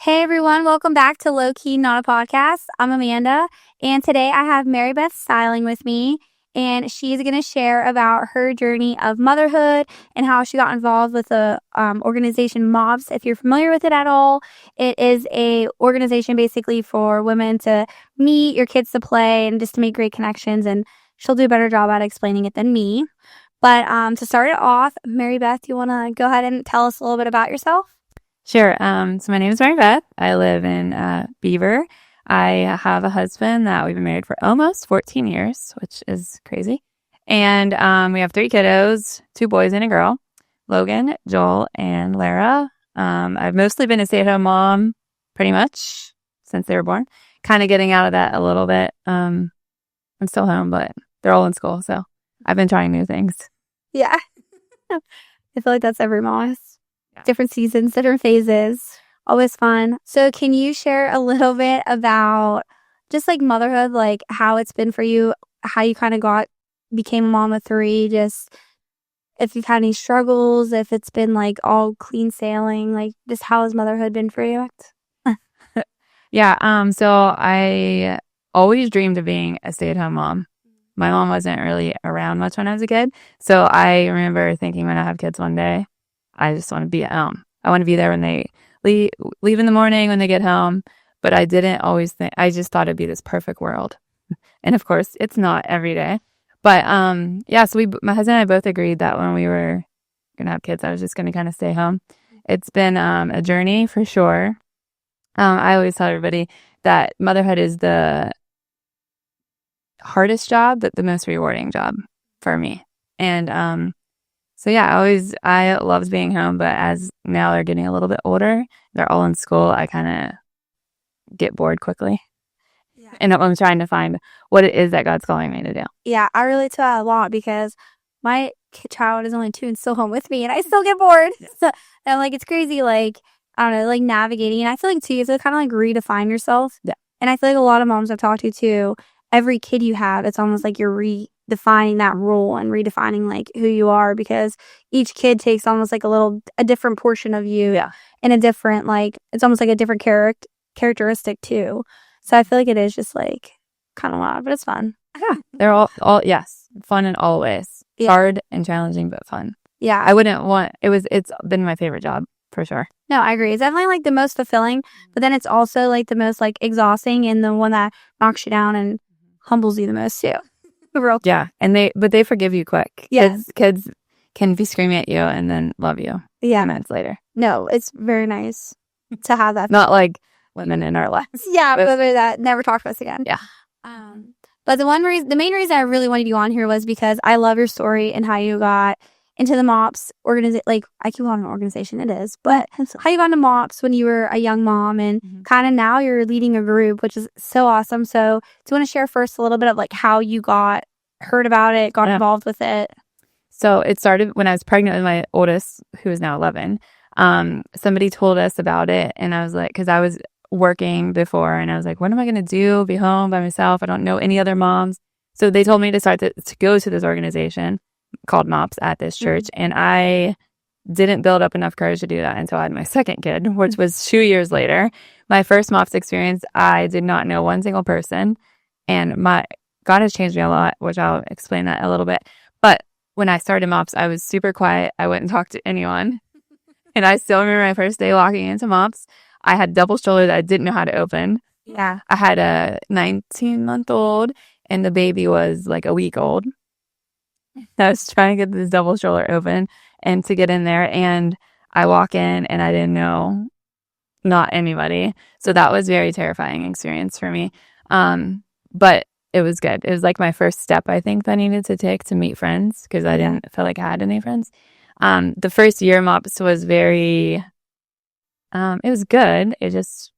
Hey everyone, welcome back to Lowkey Not a podcast. I'm Amanda, and today I have Marybeth Seiling with me, and she's going to share about her journey of motherhood and how she got involved with the organization MOPs. If you're familiar with it at all, it is a organization basically for women to meet, your kids to play, and just to make great connections, and she'll do a better job at explaining it than me. But to start it off, Marybeth, you want to go ahead and tell us a little bit about yourself? Sure. So my name is Marybeth. I live in Beaver. I have a husband that we've been married for almost 14 years, which is crazy. And we have 3 kiddos, 2 boys and a girl, Logan, Joel, and Lara. I've mostly been a stay-at-home mom pretty much since they were born. Kind of getting out of that a little bit. I'm still home, but they're all in school, so I've been trying new things. Yeah. I feel like that's every mom. Different seasons, different phases, always fun. So can you share a little bit about just like motherhood, like how it's been for you, how you kind of became a mom of 3, just if you've had any struggles, if it's been like all clean sailing, like just how has motherhood been for you? Yeah, so I always dreamed of being a stay-at-home mom. My mom wasn't really around much when I was a kid, so I remember thinking when I have kids one day, I just want to be at home. I want to be there when they leave in the morning, when they get home. But I didn't always think, I just thought it'd be this perfect world. And of course, it's not every day. But yeah, so my husband and I both agreed that when we were going to have kids, I was just going to kind of stay home. It's been a journey for sure. I always tell everybody that motherhood is the hardest job, but the most rewarding job for me. And so yeah, I loved being home, but as now they're getting a little bit older, they're all in school, I kind of get bored quickly. Yeah. And I'm trying to find what it is that God's calling me to do. Yeah, I relate to that a lot because my child is only 2 and still home with me, and I still get bored. Yeah. So I'm like, it's crazy, like, I don't know, like navigating. And I feel like too, you have to kind of like redefine yourself. Yeah. And I feel like a lot of moms I've talked to too, every kid you have, it's almost like you're redefining that role and redefining like who you are, because each kid takes almost like a different portion of you. Yeah. And a different, like, it's almost like a different characteristic too. So I feel like it is just like kind of loud, but it's fun. Yeah. They're all yes, fun in all ways. Yeah. Hard and challenging, but fun. Yeah. I wouldn't want, it's been my favorite job for sure. No, I agree. It's definitely like the most fulfilling, but then it's also like the most like exhausting and the one that knocks you down and humbles you the most too. Yeah, and they forgive you quick. Yes. Kids can be screaming at you and then love you. Yeah, minutes later. No, it's very nice to have that. Not like women in our lives. Yeah, but that never talk to us again. Yeah. But the main reason I really wanted you on here was because I love your story and how you got into the MOPS organization. Like, I keep calling it an organization, it is, but how you got into MOPS when you were a young mom, and kind of now you're leading a group, which is so awesome. So do you want to share first a little bit of like how you heard about it, got involved with it? So it started when I was pregnant with my oldest, who is now 11. Somebody told us about it, and I was like, because I was working before, and I was like, what am I going to do? Be home by myself? I don't know any other moms. So they told me to go to this organization called MOPS at this church, and I didn't build up enough courage to do that until I had my second kid, which was 2 years later. My first MOPS experience, I did not know one single person, and God has changed me a lot, which I'll explain that a little bit. But when I started MOPS, I was super quiet. I wouldn't talk to anyone, and I still remember my first day walking into MOPS. I had double stroller that I didn't know how to open. Yeah, I had a 19-month-old, and the baby was like a week old. I was trying to get this double stroller open and to get in there, and I walk in and I didn't know not anybody. So that was a very terrifying experience for me. But it was good. It was like my first step, I think, that I needed to take to meet friends, because I didn't feel like I had any friends. The first year MOPS was very, it was good. It just,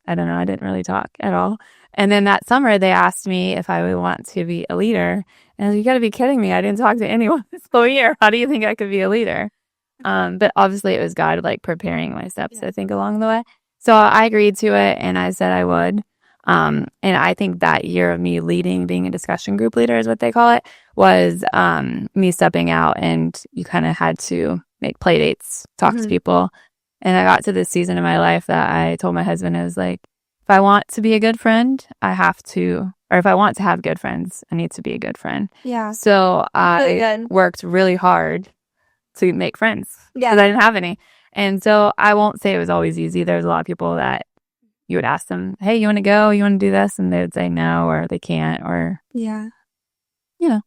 I don't know, I didn't really talk at all. And then that summer, they asked me if I would want to be a leader. And I was like, you got to be kidding me. I didn't talk to anyone this whole year. How do you think I could be a leader? But obviously, it was God like preparing my steps, I think, along the way. So I agreed to it, and I said I would. And I think that year of me leading, being a discussion group leader is what they call it, was me stepping out, and you kind of had to make play dates, talk to people. And I got to this season in my life that I told my husband, I was like, if I want to be a good friend, I have to, or if I want to have good friends, I need to be a good friend. Yeah. So Really I good. worked really hard to make friends Yeah. because I didn't have any. And so I won't say it was always easy. There's a lot of people that you would ask them, hey, you want to go? You want to do this? And they would say no, or they can't, or, Yeah. you know.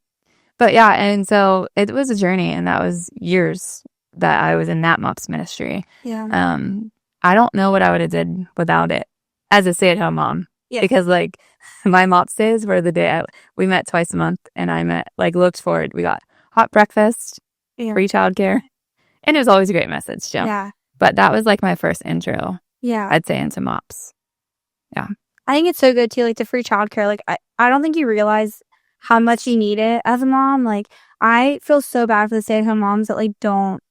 But yeah, and so it was a journey, and that was years that I was in that MOPS ministry. Yeah. I don't know what I would have did without it as a stay-at-home mom. Yeah. Because like my MOPS days were the day we met twice a month, and I looked forward. We got hot breakfast, Yeah. free childcare, and it was always a great message, Jim. Yeah. But that was like my first intro, Yeah. I'd say, into MOPS. Yeah. I think it's so good too, like the free childcare. Like I don't think you realize how much you need it as a mom. Like I feel so bad for the stay-at-home moms that like don't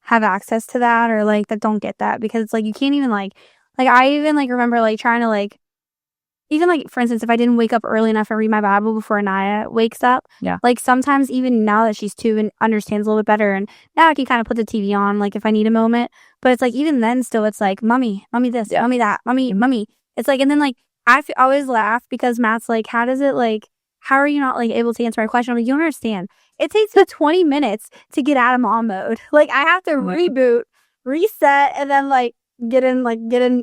have access to that, or like that don't get that, because it's like you can't even like I even like remember like trying to like, even like for instance, if I didn't wake up early enough and read my Bible before Anaya wakes up, Yeah. like sometimes even now that she's 2 and understands a little bit better, and now I can kind of put the TV on like if I need a moment, but it's like even then still it's like mommy this, mommy that, mommy. It's like, and then like I always laugh because Matt's like, how are you not like able to answer my question? I'm like, you don't understand. It takes me 20 minutes to get out of mom mode. Like I have to reboot, reset, and then like get in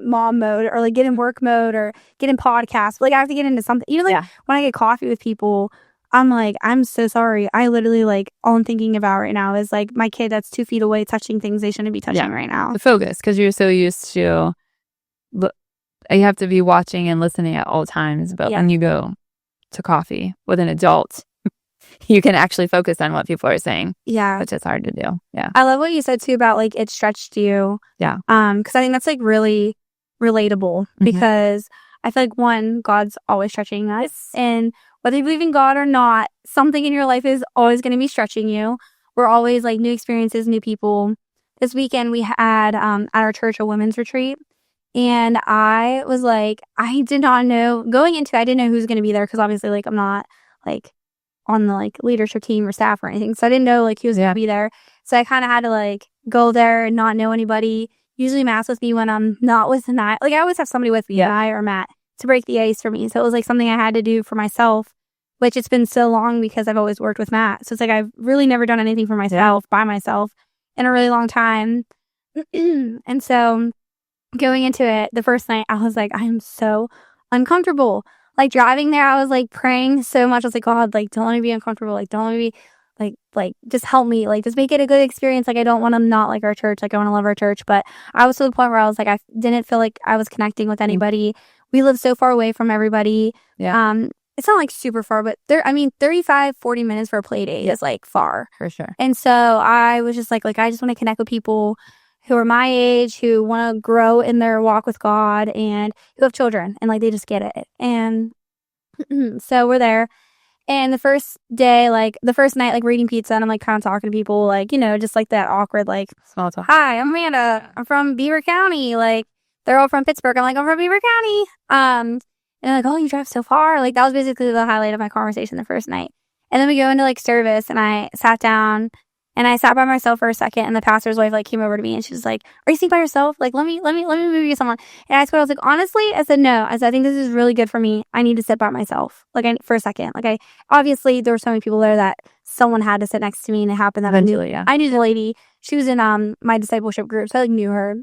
mom mode, or like get in work mode, or get in podcast. Like I have to get into something. Even like when I get coffee with people, I'm like, I'm so sorry. I literally like all I'm thinking about right now is like my kid that's 2 feet away touching things they shouldn't be touching right now. The focus, because you're so used to, you have to be watching and listening at all times. But when you go to coffee with an adult, you can actually focus on what people are saying. Yeah. Which is hard to do. Yeah. I love what you said too about like it stretched you. Yeah. Because I think that's like really relatable, because I feel like one, God's always stretching us. And whether you believe in God or not, something in your life is always going to be stretching you. We're always like new experiences, new people. This weekend we had at our church a women's retreat. And I was like, I did not know going into it, I didn't know who was going to be there, because obviously like I'm not like on the like leadership team or staff or anything. So I didn't know like who was going to be there. So I kind of had to like go there and not know anybody. Usually Matt's with me when I'm not with Matt. Like I always have somebody with me, I or Matt, to break the ice for me. So it was like something I had to do for myself, which it's been so long because I've always worked with Matt. So it's like I've really never done anything for myself by myself in a really long time. And so going into it, the first night, I was like, I am so uncomfortable. Like driving there, I was like praying so much. I was like, God, like don't let me be uncomfortable. Like don't let me be like just help me. Like just make it a good experience. Like I don't want to not like our church. Like I want to love our church. But I was to the point where I was like, I didn't feel like I was connecting with anybody. We live so far away from everybody. Yeah. It's not like super far, but 35, 40 minutes for a play date is like far. For sure. And so I was just like I just want to connect with people who are my age, who want to grow in their walk with God, and who have children, and like they just get it. And so we're there, and the first day, like the first night, like we're eating pizza, and I'm like kind of talking to people, like, you know, just like that awkward like small talk. Hi, I'm Amanda. I'm from Beaver County. Like they're all from Pittsburgh. I'm like, I'm from Beaver County. And they're like, oh, you drive so far. Like that was basically the highlight of my conversation the first night. And then we go into like service, and I sat down. And I sat by myself for a second, and the pastor's wife like came over to me, and she was like, "Are you sitting by yourself? Like, let me move you to someone." And I was like, honestly, I said no. I said, I think this is really good for me. I need to sit by myself, like for a second. Like obviously there were so many people there that someone had to sit next to me, and it happened that eventually, I knew the lady. She was in my discipleship group, so I like knew her.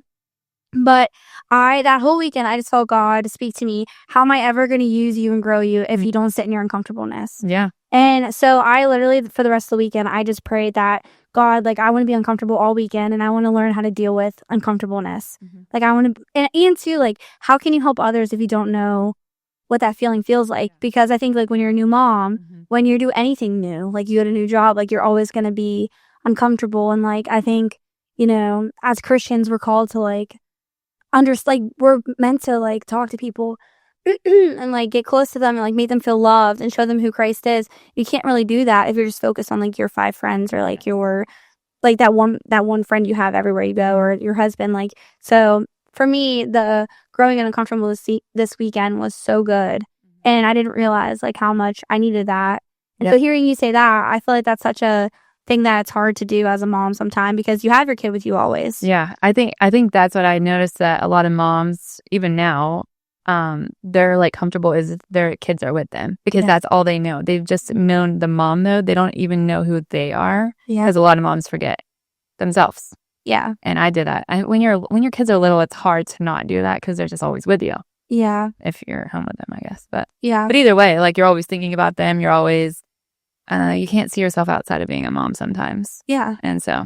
But that whole weekend, I just felt God speak to me. How am I ever going to use you and grow you if you don't sit in your uncomfortableness? Yeah. And so I literally, for the rest of the weekend, I just prayed that God, like, I want to be uncomfortable all weekend, and I want to learn how to deal with uncomfortableness. Like, I want to, and too, like, how can you help others if you don't know what that feeling feels like? Because I think, like, when you're a new mom, when you do anything new, like, you get a new job, like, you're always going to be uncomfortable. And, like, I think, you know, as Christians, we're called to, like, we're meant to, like, talk to people and like get close to them and like make them feel loved and show them who Christ is. You can't really do that if you're just focused on like your 5 friends, or like your like that one friend you have everywhere you go, or your husband. Like, so for me, the growing in uncomfortable this weekend was so good, and I didn't realize like how much I needed that. And so hearing you say that, I feel like that's such a think that it's hard to do as a mom sometimes because you have your kid with you always. Yeah, I think that's what I noticed, that a lot of moms, even now, they're like comfortable is their kids are with them because that's all they know. They've just known the mom mode. They don't even know who they are because a lot of moms forget themselves. Yeah. And I did that. When your kids are little, it's hard to not do that because they're just always with you. Yeah. If you're home with them, I guess. But yeah. either way, like you're always thinking about them. You're always you can't see yourself outside of being a mom sometimes. Yeah. And so,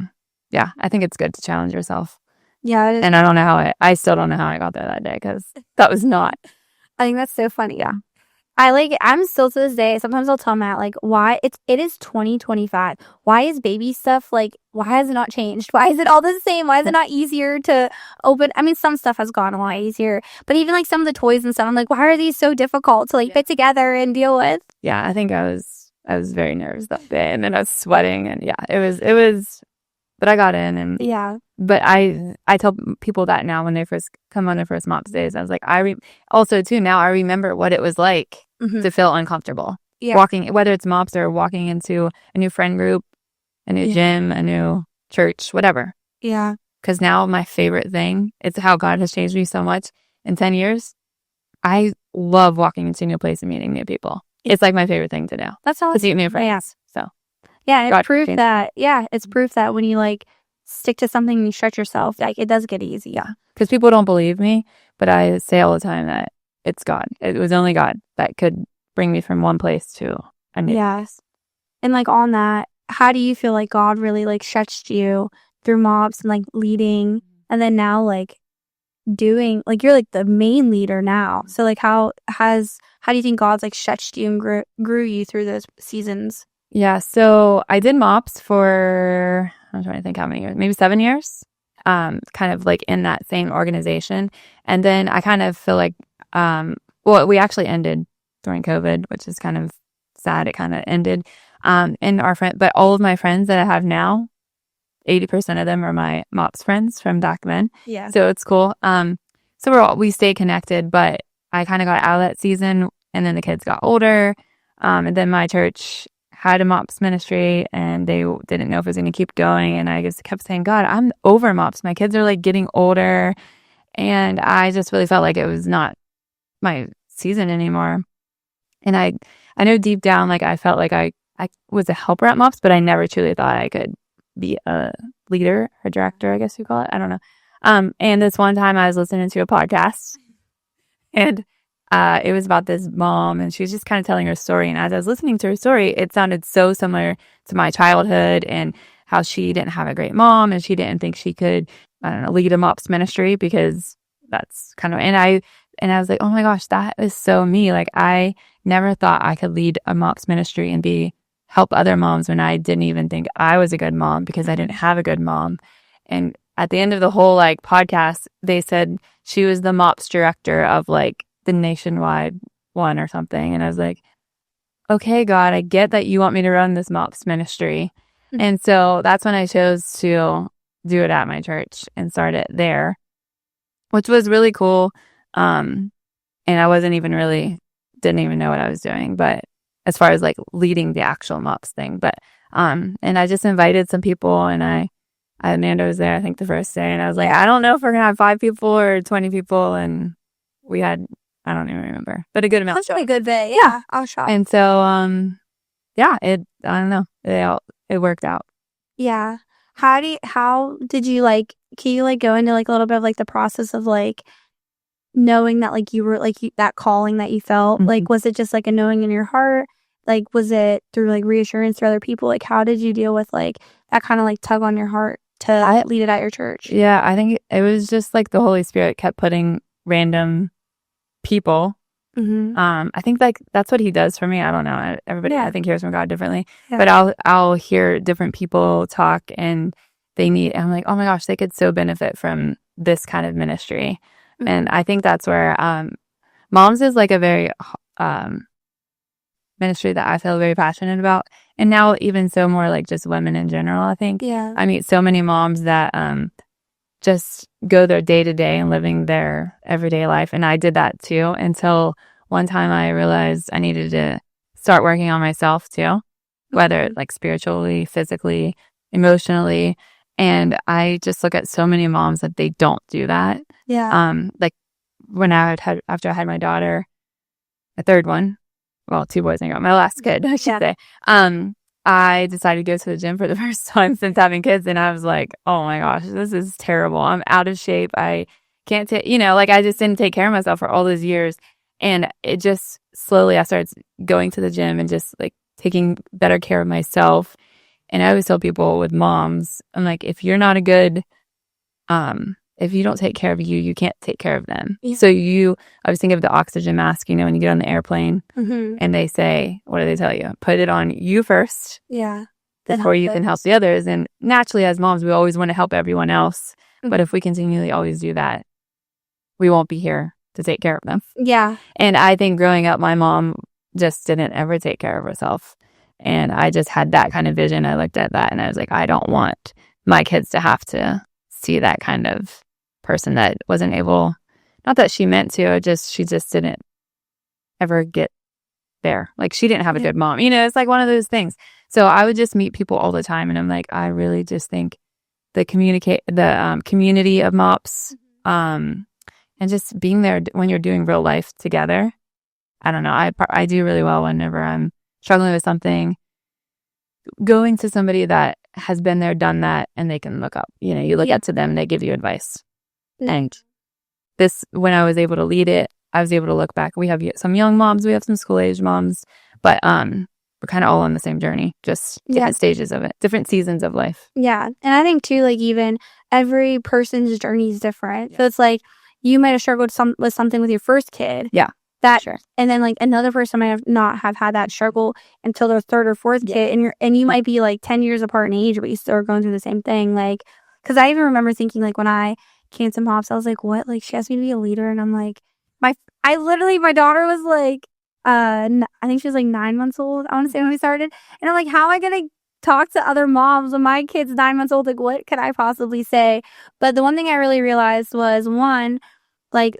yeah, I think it's good to challenge yourself. Yeah. And I don't know I still don't know how I got there that day because that was not. I think that's so funny. Yeah. I'm still to this day, sometimes I'll tell Matt, like, why it is 2025. Why is baby stuff, like, why has it not changed? Why is it all the same? Why is it not easier to open? I mean, some stuff has gone a lot easier, but even like some of the toys and stuff, I'm like, why are these so difficult to like fit together and deal with? Yeah, I think I was very nervous that day, and then I was sweating, and yeah, it was, but I got in, and yeah. But I tell people that now when they first come on their first MOPS days, I was like, also too now I remember what it was like to feel uncomfortable walking, whether it's MOPS or walking into a new friend group, a new gym, a new church, whatever. Yeah. Because now my favorite thing, it's how God has changed me so much in 10 years. I love walking into a new place and meeting new people. It's like my favorite thing to do. That's all. To meet new friends. So yeah, it's proof that it's proof that when you like stick to something and you stretch yourself, like it does get easy. Yeah, because people don't believe me, but I say all the time that it's God. It was only God that could bring me from one place to a new. Yes, and like on that, how do you feel like God really like stretched you through MOPS and like leading, and then now like doing like you're like the main leader now. So like how do you think God's like stretched you and grew you through those seasons? Yeah, so I did MOPS for, I'm trying to think how many years, maybe 7 years, kind of like in that same organization. And then I kind of feel like, we actually ended during COVID, which is kind of sad. It kind of ended. But all of my friends that I have now, 80% of them are my MOPS friends from back then. Yeah. So it's cool. So we stay connected, but I kind of got out of that season, and then the kids got older. And then my church had a MOPS ministry, and they didn't know if it was going to keep going. And I just kept saying, God, I'm over MOPS. My kids are like getting older. And I just really felt like it was not my season anymore. And I know deep down, like I felt like I was a helper at MOPS, but I never truly thought I could be a leader or director, I guess you call it. I don't know. And this one time I was listening to a podcast, and it was about this mom, and she was just kind of telling her story. And as I was listening to her story, it sounded so similar to my childhood and how she didn't have a great mom, and she didn't think she could, I don't know, lead a MOPS ministry because that's kind of, and I was like, oh my gosh, that is so me. Like I never thought I could lead a MOPS ministry and help other moms when I didn't even think I was a good mom because I didn't have a good mom. And at the end of the whole like podcast, they said she was the MOPS director of like the nationwide one or something. And I was like, okay, God, I get that you want me to run this MOPS ministry. And so that's when I chose to do it at my church and start it there, which was really cool. And I didn't even know what I was doing, but as far as like leading the actual MOPS thing, but, and I just invited some people, and Amanda was there, I think the first day, and I was like, I don't know if we're going to have 5 people or 20 people. And we had, I don't even remember, but a good amount. That's a really good bit. Yeah. I was shocked. And so, I don't know. It worked out. Yeah. How did you like, can you like go into like a little bit of like the process of like knowing that like you were like that calling that you felt? Like, was it just like a knowing in your heart? Like, was it through like reassurance through other people? Like, how did you deal with like that kind of like tug on your heart to lead it at your church? Yeah, I think it was just like the Holy Spirit kept putting random people. I think like that's what he does for me. I don't know. Everybody I think hears from God differently. Yeah. But I'll hear different people talk, and I'm like, oh my gosh, they could so benefit from this kind of ministry. And I think that's where Moms is like a very ministry that I feel very passionate about. And now even so more like just women in general, I think. Yeah. I meet so many moms that just go their day to day and living their everyday life. And I did that too, until one time I realized I needed to start working on myself too. whether like spiritually, physically, emotionally. And I just look at so many moms that they don't do that. Like when after I had my daughter, a third one, well, 2 boys and a girl, my last kid, I should say. I decided to go to the gym for the first time since having kids, and I was like, oh my gosh, this is terrible. I'm out of shape. I can't take, like I just didn't take care of myself for all those years. And it just slowly, I started going to the gym and just like taking better care of myself. And I always tell people with moms, I'm like, if you're not a good, if you don't take care of you, you can't take care of them. So I was thinking of the oxygen mask, when you get on the airplane and they say, what do they tell you? Put it on you first. Before you can help the others. And naturally, as moms, we always want to help everyone else. But if we continually always do that, we won't be here to take care of them. And I think growing up, my mom just didn't ever take care of herself. And I just had that kind of vision. I looked at that and I was like, I don't want my kids to have to see that kind of person that wasn't able, not that she meant to, she just didn't ever get there. Like she didn't have a good mom. It's like one of those things. So I would just meet people all the time and I'm like, I really just think the community of MOPs, and just being there when you're doing real life together. I don't know. I do really well whenever I'm struggling with something. Going to somebody that has been there, done that, and they can look up. You look up to them and they give you advice. And when I was able to lead it, I was able to look back. We have some young moms, we have some school-age moms, but we're kind of all on the same journey, just different stages of it, different seasons of life. And I think too, like even every person's journey is different. So it's like you might have struggled with something with your first kid. And then like another person might not have had that struggle until their third or fourth kid, and you might be like 10 years apart in age, but you still are going through the same thing. Like, because I even remember thinking like when I came to MOPS, I was like, what? Like she asked me to be a leader, and I'm like, my daughter was like, I think she was like 9 months old. I want to say when we started, and I'm like, how am I gonna talk to other moms when my kid's 9 months old? Like, what could I possibly say? But the one thing I really realized was one, like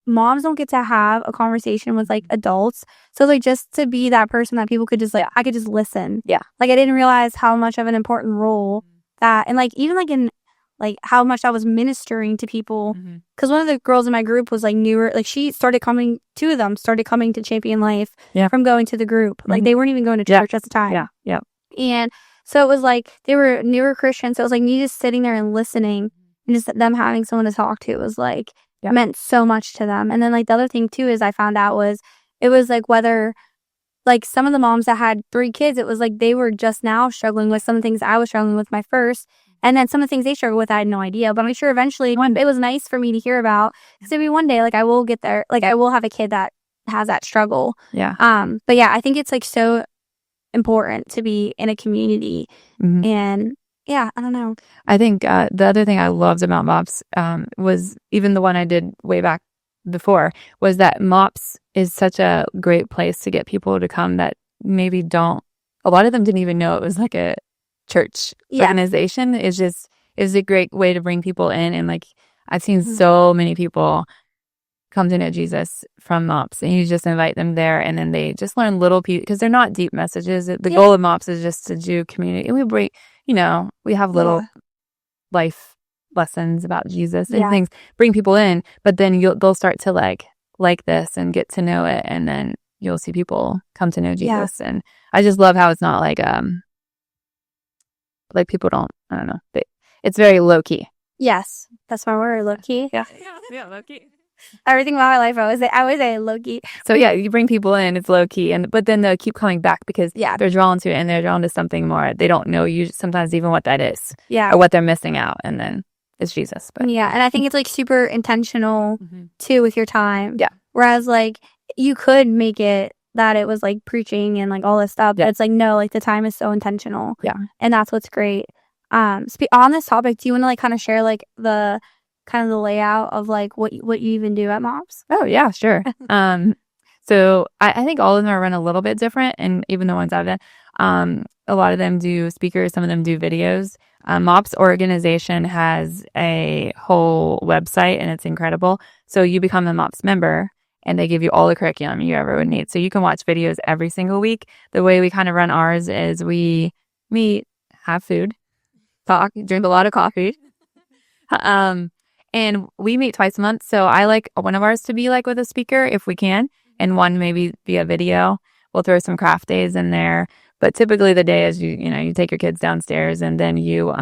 moms don't get to have a conversation with like adults. So like just to be that person that people could just like, I could just listen. Like I didn't realize how much of an important role that, and like even like in like how much I was ministering to people. Because one of the girls in my group was like newer, like she started coming, 2 of them started coming to Champion Life from going to the group. Like they weren't even going to church at the time. And so it was like they were newer Christians. So it was like me just sitting there and listening and just them having someone to talk to was like, meant so much to them. And then like the other thing too is I found out was it was like whether like some of the moms that had 3 kids, it was like they were just now struggling with some of the things I was struggling with my first, and then some of the things they struggled with I had no idea. But I'm sure eventually it was nice for me to hear about, because maybe one day like I will get there, like I will have a kid that has that struggle. But yeah, I think it's like so important to be in a community. And I don't know. I think the other thing I loved about MOPS was, even the one I did way back before, was that MOPS is such a great place to get people to come that maybe a lot of them didn't even know it was like a church organization. It was a great way to bring people in. And like I've seen so many people come to know Jesus from MOPS, and you just invite them there, and then they just learn little pieces, because they're not deep messages. The goal of MOPS is just to do community, and we bring, we have little life lessons about Jesus and things, bring people in, but then they'll start to like this and get to know it, and then you'll see people come to know Jesus. And I just love how it's not like people don't, I don't know, it's very low key. Yes, that's my word, low key. Low key. Everything about my life, I always say low key. So you bring people in, it's low key, but then they'll keep coming back because they're drawn to it, and they're drawn to something more. They don't know you sometimes even what that is, or what they're missing out, and then it's Jesus. But and I think it's like super intentional too with your time. Whereas like you could make it that it was like preaching and like all this stuff, but it's like no, like the time is so intentional. And that's what's great. On this topic, do you want to like kind of share like the kind of the layout of like what you even do at MOPS? Oh yeah, sure. So I think all of them are run a little bit different, and even the ones I've done, a lot of them do speakers, some of them do videos. MOPS organization has a whole website, and it's incredible. So you become a MOPS member, and they give you all the curriculum you ever would need. So you can watch videos every single week. The way we kind of run ours is we meet, have food, talk, drink a lot of coffee. And we meet twice a month. So I like one of ours to be like with a speaker if we can, and one maybe via video. We'll throw some craft days in there. But typically the day is you take your kids downstairs and then you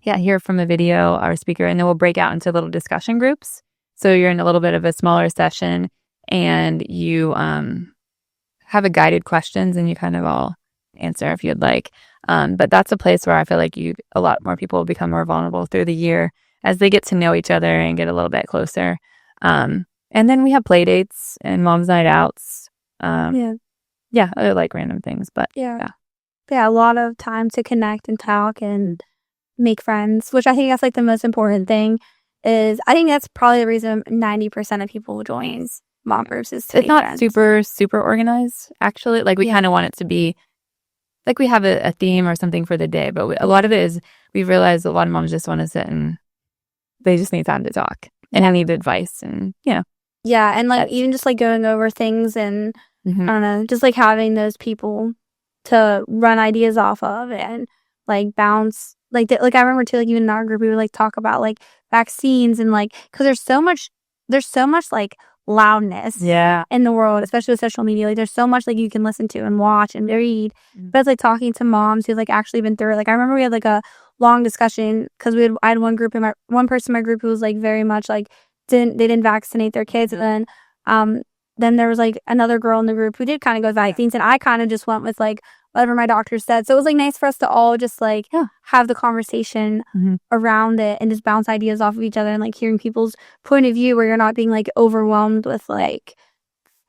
hear from a video or speaker, and then we'll break out into little discussion groups. So you're in a little bit of a smaller session and you have a guided questions and you kind of all answer if you'd like. But that's a place where I feel like a lot more people become more vulnerable through the year as they get to know each other and get a little bit closer. And then we have play dates and mom's night outs. I like random things, but yeah, a lot of time to connect and talk and make friends, which I think that's like the most important thing. I think that's probably the reason 90% of people join mom groups is to it's not friends. super organized, actually. Like we kind of want it to be like we have a theme or something for the day, but a lot of it is we've realized a lot of moms just want to sit and they just need time to talk and need advice and and like even just like going over things and I don't know, just like having those people to run ideas off of and like bounce like I remember too, like even in our group we would like talk about like vaccines and like because there's so much like loudness in the world, especially with social media. Like there's so much like you can listen to and watch and read, but it's like talking to moms who've like actually been through it. Like I remember we had like a long discussion because I had one person in my group who was like very much like they didn't vaccinate their kids, and then there was like another girl in the group who did kind of go vaccines, and I kind of just went with like whatever my doctor said. So it was like nice for us to all just like have the conversation around it and just bounce ideas off of each other and like hearing people's point of view where you're not being like overwhelmed with like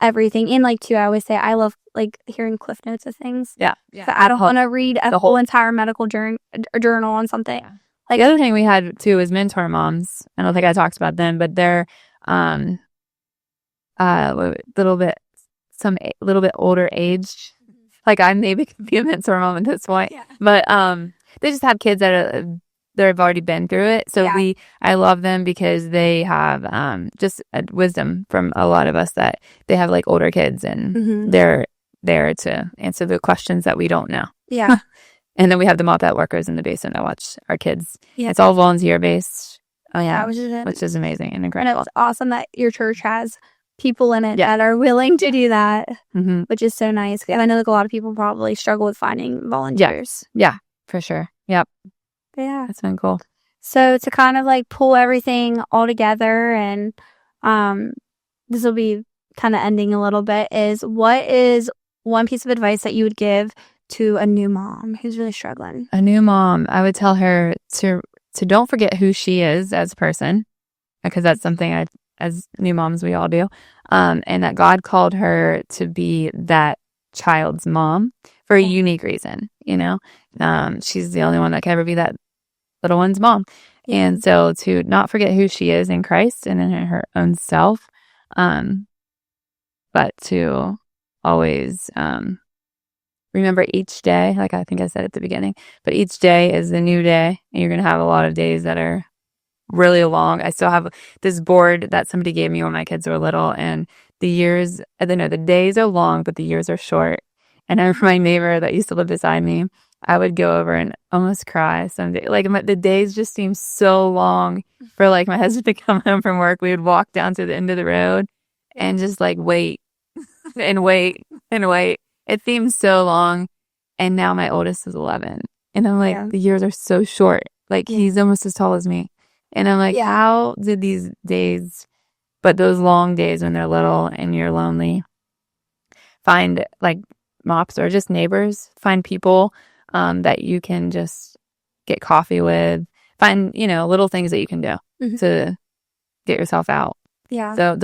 everything. And like too, I always say I love like hearing cliff notes of things. So I don't want to read a whole entire medical journal on something. Like the other thing we had too is mentor moms. I don't think I talked about them, but they're a little bit older aged. Like I maybe could be a mentor mom at this point, but they just have kids that they've already been through it. So I love them because they have just a wisdom from a lot of us that they have like older kids and they're there to answer the questions that we don't know. And then we have the mop-out workers in the basement that watch our kids. It's all volunteer based. Which is amazing and incredible. And it's awesome that your church has people in it that are willing to do that, which is so nice. And I know like a lot of people probably struggle with finding volunteers. Yeah, for sure. Yep. Yeah, that's been cool. So to kind of like pull everything all together, and this will be kind of ending a little bit, is what is one piece of advice that you would give to a new mom who's really struggling? A new mom, I would tell her to don't forget who she is as a person, because that's something as new moms we all do, and that God called her to be that child's mom for a unique reason. She's the only one that can ever be that little one's mom, and so to not forget who she is in Christ and in her own self, but to always remember each day, like I think I said at the beginning, but each day is a new day, and you're gonna have a lot of days that are really long. I still have this board that somebody gave me when my kids were little, and the days are long, but the years are short. And I remember my neighbor that used to live beside me, I would go over and almost cry someday. Like the days just seem so long for like my husband to come home from work. We would walk down to the end of the road and just like wait and wait and wait. It seems so long. And now my oldest is 11. And I'm like, the years are so short. Like he's almost as tall as me. And I'm like, how did these days, but those long days when they're little and you're lonely, find like MOPs or just neighbors, find people that you can just get coffee with, find, little things that you can do to get yourself out. So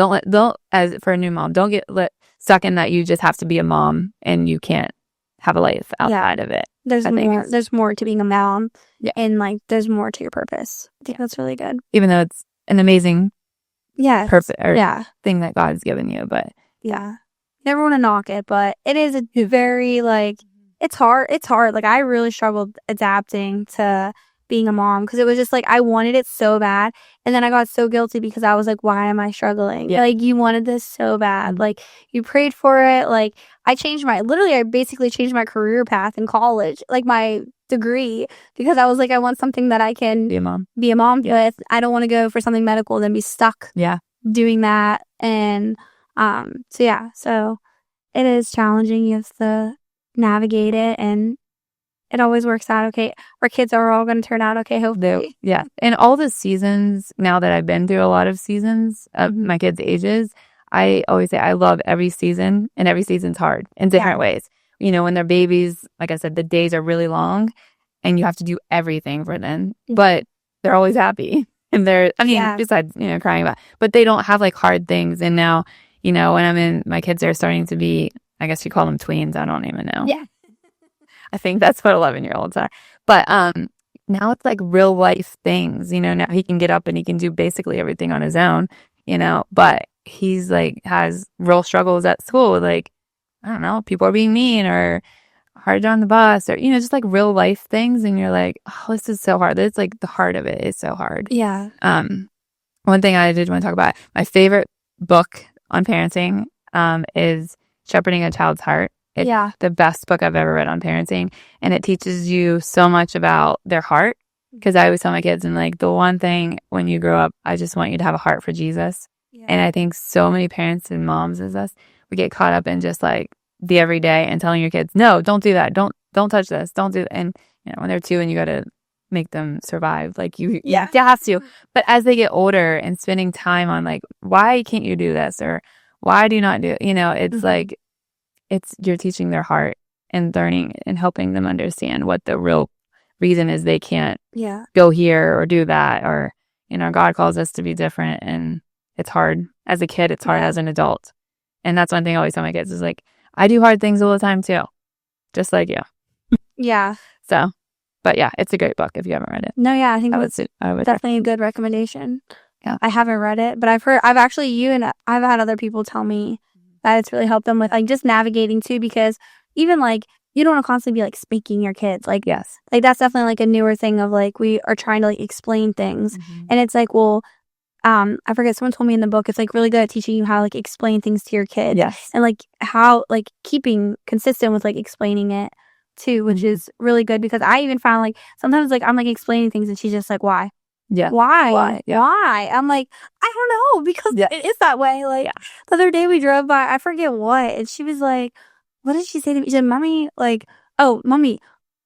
as for a new mom, don't get stuck in that you just have to be a mom and you can't have a life outside of it. There's more to being a mom, and like there's more to your purpose. I think that's really good. Even though it's an amazing purpose thing that God's given you, but never want to knock it, but it is a very like it's hard. Like I really struggled adapting to being a mom, because it was just like I wanted it so bad, and then I got so guilty because I was like, why am I struggling? Yeah. Like, you wanted this so bad, like you prayed for it. Like, I basically changed my career path in college, like my degree, because I was like, I want something that I can Be a mom. with. I don't want to go for something medical, then be stuck doing that. And so it is challenging. You have to navigate it, and it always works out okay. Our kids are all going to turn out okay, hopefully. Yeah. And all the seasons, now that I've been through a lot of seasons of my kids' ages, I always say I love every season, and every season's hard in different ways. You know, when they're babies, like I said, the days are really long and you have to do everything for them, but they're always happy. And besides, crying about, but they don't have like hard things. And now, when my kids are starting to be, I guess you call them tweens. I don't even know. Yeah. I think that's what 11-year-olds are. But now it's like real life things, now he can get up and he can do basically everything on his own, but he's like has real struggles at school. Like, I don't know, people are being mean or hard on the bus or, just like real life things. And you're like, oh, this is so hard. It's like the heart of it is so hard. Yeah. One thing I did want to talk about, my favorite book on parenting is Shepherding a Child's Heart. It's the best book I've ever read on parenting. And it teaches you so much about their heart. Because I always tell my kids, and like the one thing when you grow up, I just want you to have a heart for Jesus. Yeah. And I think so many parents and moms as us, we get caught up in just like the everyday and telling your kids, no, don't do that. Don't touch this. Don't do that. And when they're 2 and you got to make them survive, like you have to. But as they get older and spending time on like, why can't you do this? Or why do you not do it? It's like, you're teaching their heart and learning and helping them understand what the real reason is they can't go here or do that. Or, God calls us to be different, and it's hard as a kid. It's hard as an adult. And that's one thing I always tell my kids is like, I do hard things all the time too, just like you. Yeah. So, but yeah, it's a great book if you haven't read it. No, yeah, I think I would definitely a good recommendation. Yeah. I haven't read it, but I've had other people tell me that it's really helped them with like just navigating too, because even like you don't want to constantly be like spanking your kids. Like, yes, like that's definitely like a newer thing of like we are trying to like explain things. And it's like, well, I forget, someone told me in the book, it's like really good at teaching you how to like explain things to your kids. Yes. And like how like keeping consistent with like explaining it too, which is really good, because I even found like sometimes like I'm like explaining things and she's just like, why? Yeah. Why? Yeah. Why? I'm like, I don't know, because it is that way. Like the other day we drove by, I forget what, and she was like, what did she say to me? She said, Mommy, like, oh, Mommy,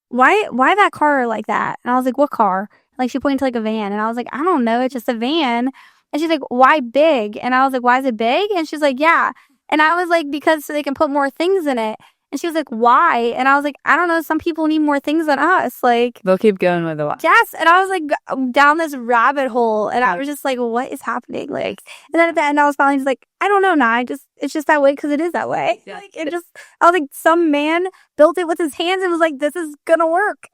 why that car like that? And I was like, what car? Like she pointed to like a van, and I was like, I don't know, it's just a van. And she's like, why big? And I was like, why is it big? And she's like, yeah. And I was like, because so they can put more things in it. And she was like, why? And I was like, I don't know. Some people need more things than us. Like, they'll keep going with the why. Yes. And I was like down this rabbit hole. And I was just like, what is happening? Like, and then at the end, I was finally just like, I don't know, it's just that way because it is that way. Yeah. Like, I was like, some man built it with his hands and was like, this is going to work.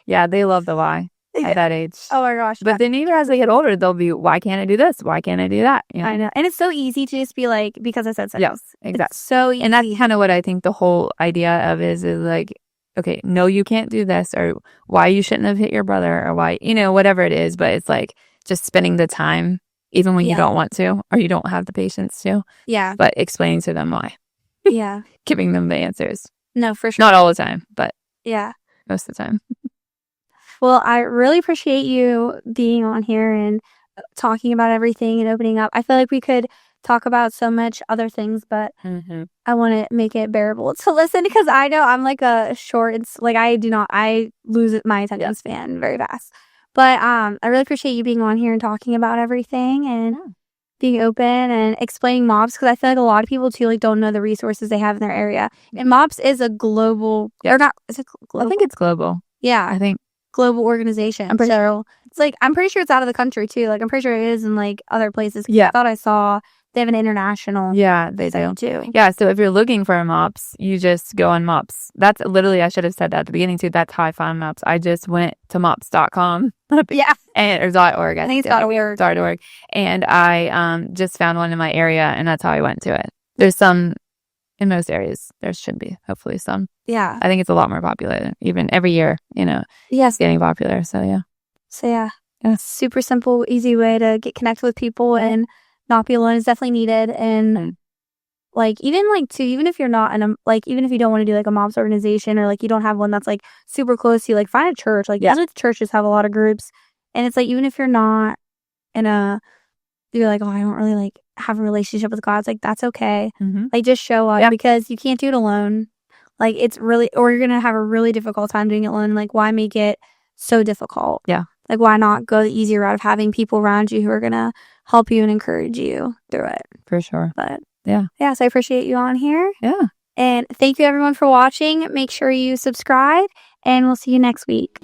Yeah. They love the why at that age. Oh my gosh. But then even as they get older, they'll be, why can't I do this? Why can't I do that? I know. And it's so easy to just be like, because I said so. Yes, exactly. It's so easy. And that's kind of what I think the whole idea of is like, okay, no, you can't do this, or why you shouldn't have hit your brother, or why, whatever it is. But it's like just spending the time, even when you don't want to, or you don't have the patience to. Yeah. But explaining to them why. Yeah. Giving them the answers. No, for sure. Not all the time, but most of the time. Well, I really appreciate you being on here and talking about everything and opening up. I feel like we could talk about so much other things, but I want to make it bearable to listen, because I know I'm like a short, like I lose my attention span very fast. But I really appreciate you being on here and talking about everything and being open and explaining MOPs, because I feel like a lot of people too like don't know the resources they have in their area. And MOPs is a global, or not, is it global? I think it's global. Yeah. I think. Global organization. I'm pretty sure it's like, I'm pretty sure it's out of the country too. Like I'm pretty sure it is in like other places. Yeah. I thought I saw they have an international. Yeah, they do too. Yeah. So if you're looking for a MOPS, you just go on MOPS. That's literally, I should have said that at the beginning too. That's how I found MOPS. I just went to mops.com. Yeah. Or .org. I think it's .org. .org. And I just found one in my area, and that's how I went to it. There's some in most areas. There should be hopefully some. Yeah. I think it's a lot more popular. Even every year, Yes. it's getting popular. So, yeah. So, yeah. Super simple, easy way to get connected with people and not be alone is definitely needed. And like, even if you're not even if you don't want to do like a mom's organization or like you don't have one that's like super close to you, like find a church. Like, usually the churches have a lot of groups. And it's like, even if you're not you're like, oh, I don't really like have a relationship with God. It's like, that's okay. Like, just show up because you can't do it alone. Like, it's really, or you're going to have a really difficult time doing it alone. Like, why make it so difficult? Yeah. Like, why not go the easier route of having people around you who are going to help you and encourage you through it? For sure. But yeah. So I appreciate you on here. Yeah. And thank you everyone for watching. Make sure you subscribe and we'll see you next week.